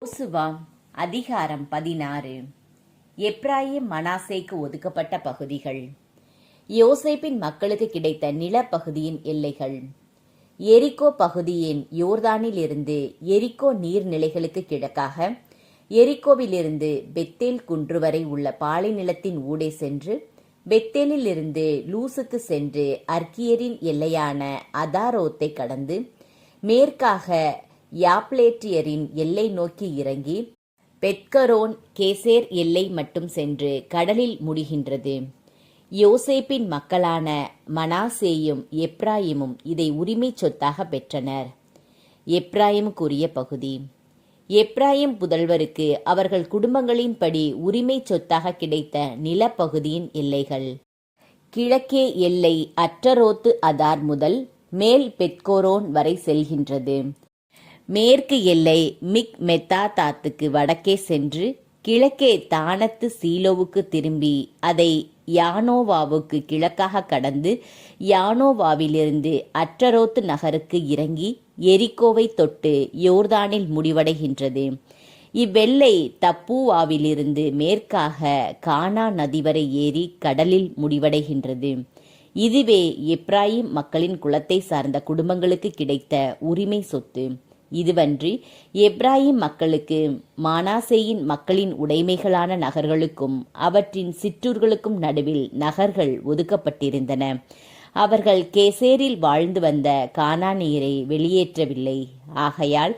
யோசுவா அதிகாரம் 16. எப்ராயிம் மனாசேக்கு ஒதுக்கப்பட்ட பகுதிகள். யோசேப்பின் மக்களுக்கு கிடைத்த நிலப்பகுதியின் எல்லைகள். எரிகோ பகுதியின் யோர்தானிலிருந்து எரிகோ நீர்நிலைகளுக்கு கிழக்காக, எரிகோவிலிருந்து பெத்தேல் குன்று வரை உள்ள பாலைநிலத்தின் ஊடே சென்று, பெத்தேலிலிருந்து லூசுக்கு சென்று அர்கியரின் எல்லையான அதாரோத்தை கடந்து, மேற்காக யாப்லேட்டியரின் எல்லை நோக்கி இறங்கி பெத்கரோன் கேசேர் எல்லை மட்டும் சென்று கடலில் முடிகின்றது. யோசேப்பின் மக்களான மனாசேயும் எப்ராயிமும் இதை உரிமை சொத்தாக பெற்றனர். எப்ராயிமுக்குரிய பகுதி. எப்ராயிம் புதல்வருக்கு அவர்கள் குடும்பங்களின்படி உரிமை சொத்தாக கிடைத்த நிலப்பகுதியின் எல்லைகள். கிழக்கே எல்லை அற்றரோத்து அதார் முதல் மேல் பெத்கோரோன் வரை செல்கின்றது. மேற்கு எல்லை மிக்மெத்தாத்தாத்துக்கு வடக்கே சென்று கிழக்கே தானத்து சீலோவுக்கு திரும்பி அதை யானோவாவுக்கு கிழக்காக கடந்து யானோவாவிலிருந்து அற்றரோத்து நகருக்கு இறங்கி எரிகோவை தொட்டு யோர்தானில் முடிவடைகின்றது. இவ்வெல்லை தப்பூவாவிலிருந்து மேற்காக கானா நதி வரை ஏறி கடலில் முடிவடைகின்றது. இதுவே எப்ராயிம் மக்களின் குலத்தை சார்ந்த குடும்பங்களுக்கு கிடைத்த உரிமை சொத்து. இதுவன்றி எப்ராயிம் மக்களுக்கு மனாசேயின் மக்களின் உடைமைகளான நகர்களுக்கும் அவற்றின் சிற்றூர்களுக்கும் நடுவில் நகர்கள் ஒதுக்கப்பட்டிருந்தன. அவர்கள் கேசேரில் வாழ்ந்து வந்த கானானியரை வெளியேற்றவில்லை. ஆகையால்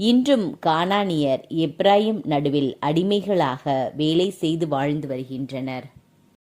இன்றும் கானானியர் எப்ராயிம் நடுவில் அடிமைகளாக வேலை செய்து வாழ்ந்து வருகின்றனர்.